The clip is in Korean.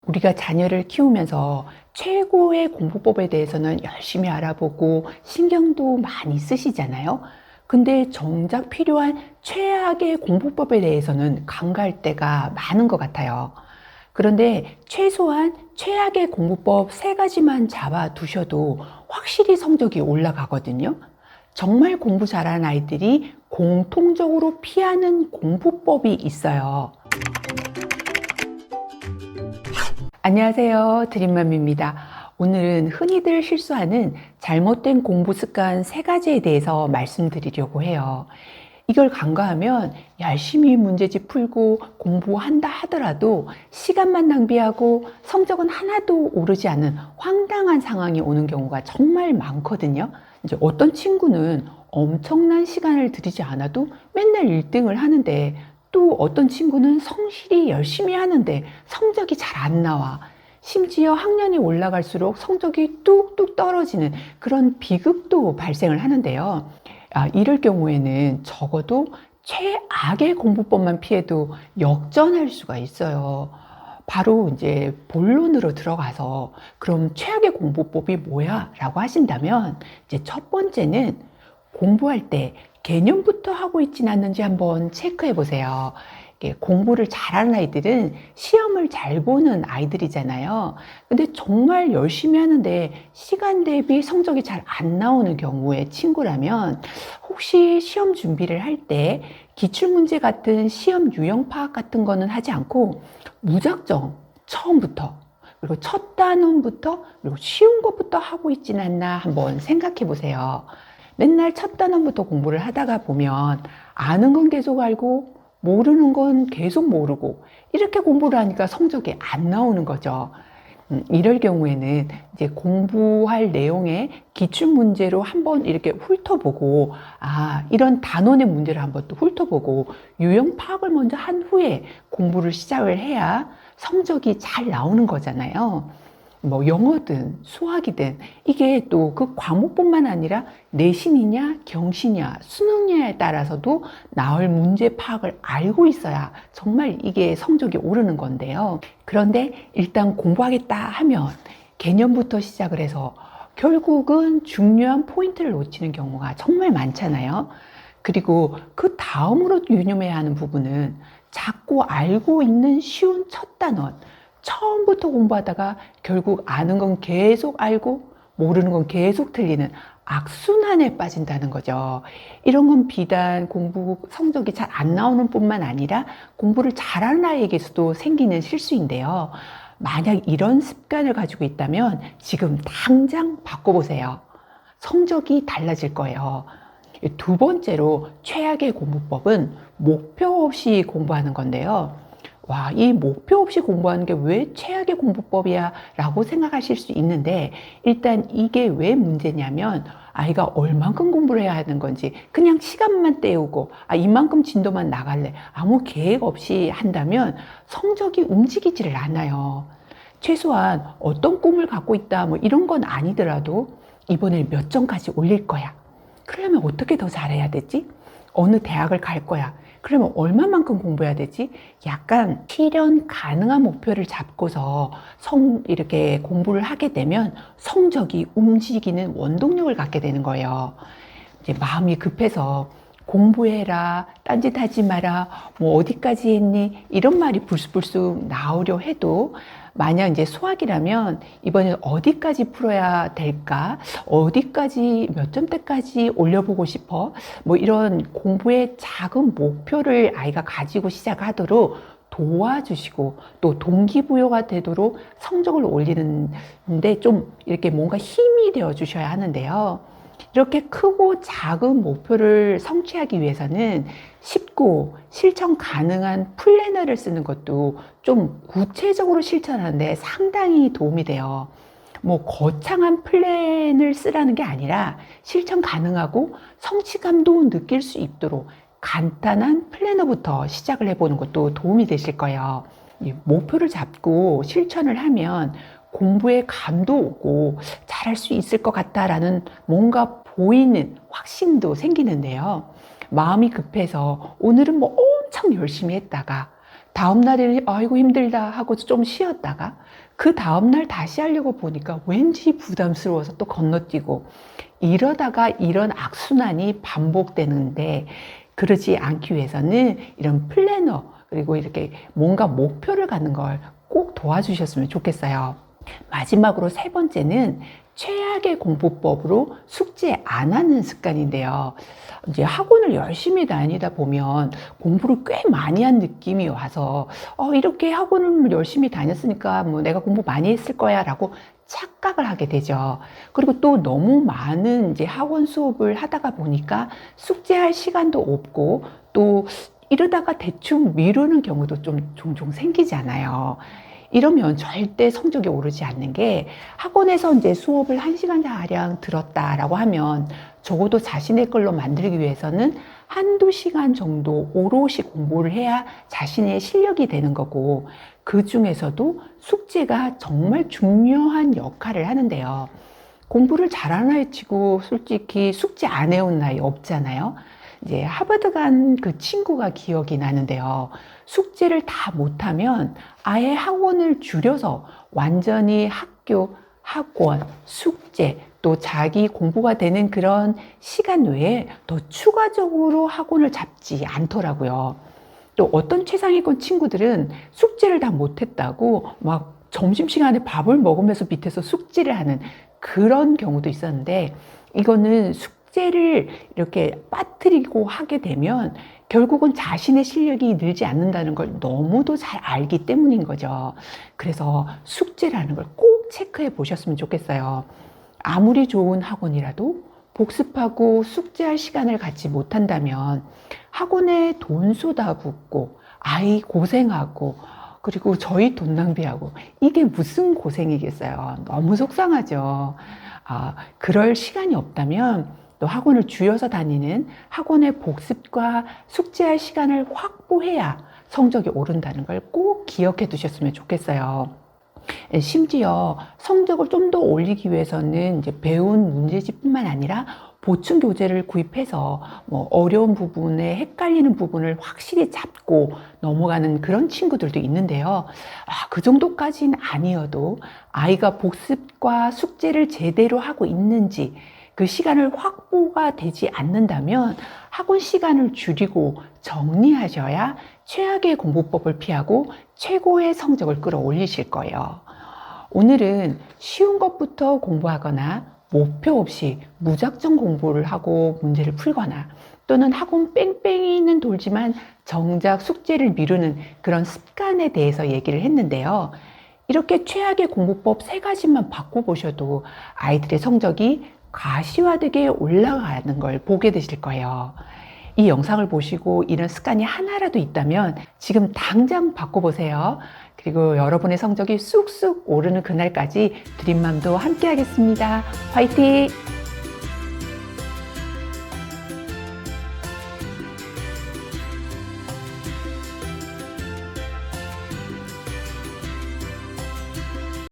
우리가 자녀를 키우면서 최고의 공부법에 대해서는 열심히 알아보고 신경도 많이 쓰시잖아요. 근데 정작 필요한 최악의 공부법에 대해서는 간과할 때가 많은 것 같아요. 그런데 최소한 최악의 공부법 세 가지만 잡아 두셔도 확실히 성적이 올라가거든요. 정말 공부 잘하는 아이들이 공통적으로 피하는 공부법이 있어요. 안녕하세요. 드림맘입니다. 오늘은 흔히들 실수하는 잘못된 공부 습관 세 가지에 대해서 말씀드리려고 해요. 이걸 간과하면 열심히 문제집 풀고 공부한다 하더라도 시간만 낭비하고 성적은 하나도 오르지 않는 황당한 상황이 오는 경우가 정말 많거든요. 이제 어떤 친구는 엄청난 시간을 들이지 않아도 맨날 1등을 하는데, 또 어떤 친구는 성실히 열심히 하는데 성적이 잘 안 나와. 심지어 학년이 올라갈수록 성적이 뚝뚝 떨어지는 그런 비극도 발생을 하는데요. 이럴 경우에는 적어도 최악의 공부법만 피해도 역전할 수가 있어요. 바로 이제 본론으로 들어가서, 그럼 최악의 공부법이 뭐야? 라고 하신다면, 이제 첫 번째는 공부할 때 개념부터 하고 있진 않는지 한번 체크해 보세요. 공부를 잘하는 아이들은 시험을 잘 보는 아이들이잖아요. 근데 정말 열심히 하는데 시간 대비 성적이 잘 안 나오는 경우의 친구라면, 혹시 시험 준비를 할 때 기출문제 같은 시험 유형 파악 같은 거는 하지 않고 무작정 처음부터, 그리고 첫 단원부터, 그리고 쉬운 것부터 하고 있진 않나 한번 생각해 보세요. 맨날 첫 단원부터 공부를 하다가 보면 아는 건 계속 알고 모르는 건 계속 모르고, 이렇게 공부를 하니까 성적이 안 나오는 거죠. 이럴 경우에는 이제 공부할 내용의 기출 문제로 한번 이렇게 훑어보고, 이런 단원의 문제를 한번 또 훑어보고 유형 파악을 먼저 한 후에 공부를 시작을 해야 성적이 잘 나오는 거잖아요. 뭐 영어든 수학이든 이게 또 그 과목뿐만 아니라 내신이냐 경시냐 수능냐에 따라서도 나올 문제 파악을 알고 있어야 정말 이게 성적이 오르는 건데요. 그런데 일단 공부하겠다 하면 개념부터 시작을 해서 결국은 중요한 포인트를 놓치는 경우가 정말 많잖아요. 그리고 그 다음으로 유념해야 하는 부분은 자꾸 알고 있는 쉬운 첫 단원, 처음부터 공부하다가 결국 아는 건 계속 알고 모르는 건 계속 틀리는 악순환에 빠진다는 거죠. 이런 건 비단 공부 성적이 잘 안 나오는 뿐만 아니라 공부를 잘하는 아이에게서도 생기는 실수인데요. 만약 이런 습관을 가지고 있다면 지금 당장 바꿔보세요. 성적이 달라질 거예요. 두 번째로 최악의 공부법은 목표 없이 공부하는 건데요. 이 목표 없이 공부하는 게 왜 최악의 공부법이야? 라고 생각하실 수 있는데, 일단 이게 왜 문제냐면, 아이가 얼만큼 공부를 해야 하는 건지, 그냥 시간만 때우고, 이만큼 진도만 나갈래, 아무 계획 없이 한다면 성적이 움직이지를 않아요. 최소한 어떤 꿈을 갖고 있다, 뭐 이런 건 아니더라도 이번에 몇 점까지 올릴 거야. 그러려면 어떻게 더 잘해야 되지? 어느 대학을 갈 거야. 그러면 얼마만큼 공부해야 되지? 약간 실현 가능한 목표를 잡고서 이렇게 공부를 하게 되면 성적이 움직이는 원동력을 갖게 되는 거예요. 이제 마음이 급해서 공부해라, 딴짓하지 마라, 뭐 어디까지 했니? 이런 말이 불쑥불쑥 나오려 해도, 만약 이제 수학이라면 이번에 어디까지 풀어야 될까? 어디까지 몇 점대까지 올려보고 싶어? 뭐 이런 공부의 작은 목표를 아이가 가지고 시작하도록 도와주시고, 또 동기부여가 되도록 성적을 올리는데 좀 이렇게 뭔가 힘이 되어 주셔야 하는데요. 이렇게 크고 작은 목표를 성취하기 위해서는 쉽고 실천 가능한 플래너를 쓰는 것도 좀 구체적으로 실천하는데 상당히 도움이 돼요. 뭐 거창한 플랜을 쓰라는 게 아니라 실천 가능하고 성취감도 느낄 수 있도록 간단한 플래너부터 시작을 해보는 것도 도움이 되실 거예요. 이 목표를 잡고 실천을 하면 공부에 감도 오고 잘할 수 있을 것 같다라는 뭔가 보이는 확신도 생기는데요. 마음이 급해서 오늘은 뭐 엄청 열심히 했다가 다음 날에는 아이고 힘들다 하고 좀 쉬었다가 그 다음 날 다시 하려고 보니까 왠지 부담스러워서 또 건너뛰고 이러다가 이런 악순환이 반복되는데 그러지 않기 위해서는 이런 플래너 그리고 이렇게 뭔가 목표를 갖는 걸 꼭 도와주셨으면 좋겠어요. 마지막으로 세 번째는 최악의 공부법으로 숙제 안 하는 습관인데요. 이제 학원을 열심히 다니다 보면 공부를 꽤 많이 한 느낌이 와서 이렇게 학원을 열심히 다녔으니까 뭐 내가 공부 많이 했을 거야 라고 착각을 하게 되죠. 그리고 또 너무 많은 이제 학원 수업을 하다가 보니까 숙제할 시간도 없고 또 이러다가 대충 미루는 경우도 좀 종종 생기잖아요. 이러면 절대 성적이 오르지 않는 게 학원에서 이제 수업을 1시간 가량 들었다라고 하면 적어도 자신의 걸로 만들기 위해서는 한두 시간 정도 오롯이 공부를 해야 자신의 실력이 되는 거고 그 중에서도 숙제가 정말 중요한 역할을 하는데요. 공부를 잘하나 치고 솔직히 숙제 안 해온 나이 없잖아요. 이제 하버드 간 그 친구가 기억이 나는데요. 숙제를 다 못하면 아예 학원을 줄여서 완전히 학교, 학원, 숙제, 또 자기 공부가 되는 그런 시간 외에 더 추가적으로 학원을 잡지 않더라고요. 또 어떤 최상위권 친구들은 숙제를 다 못했다고 막 점심시간에 밥을 먹으면서 밑에서 숙제를 하는 그런 경우도 있었는데 이거는 숙제를 이렇게 빠뜨리고 하게 되면 결국은 자신의 실력이 늘지 않는다는 걸 너무도 잘 알기 때문인 거죠. 그래서 숙제라는 걸 꼭 체크해 보셨으면 좋겠어요. 아무리 좋은 학원이라도 복습하고 숙제할 시간을 갖지 못한다면 학원에 돈 쏟아붓고 아이 고생하고 그리고 저희 돈 낭비하고 이게 무슨 고생이겠어요. 너무 속상하죠. 그럴 시간이 없다면 또 학원을 줄여서 다니는 학원의 복습과 숙제할 시간을 확보해야 성적이 오른다는 걸 꼭 기억해 두셨으면 좋겠어요. 심지어 성적을 좀 더 올리기 위해서는 이제 배운 문제집뿐만 아니라 보충 교재를 구입해서 뭐 어려운 부분에 헷갈리는 부분을 확실히 잡고 넘어가는 그런 친구들도 있는데요. 그 정도까지는 아니어도 아이가 복습과 숙제를 제대로 하고 있는지 그 시간을 확보가 되지 않는다면 학원 시간을 줄이고 정리하셔야 최악의 공부법을 피하고 최고의 성적을 끌어올리실 거예요. 오늘은 쉬운 것부터 공부하거나 목표 없이 무작정 공부를 하고 문제를 풀거나 또는 학원 뺑뺑이는 돌지만 정작 숙제를 미루는 그런 습관에 대해서 얘기를 했는데요. 이렇게 최악의 공부법 3가지만 바꿔보셔도 아이들의 성적이 가시화되게 올라가는 걸 보게 되실 거예요. 이 영상을 보시고 이런 습관이 하나라도 있다면 지금 당장 바꿔보세요. 그리고 여러분의 성적이 쑥쑥 오르는 그날까지 드림맘도 함께 하겠습니다. 화이팅!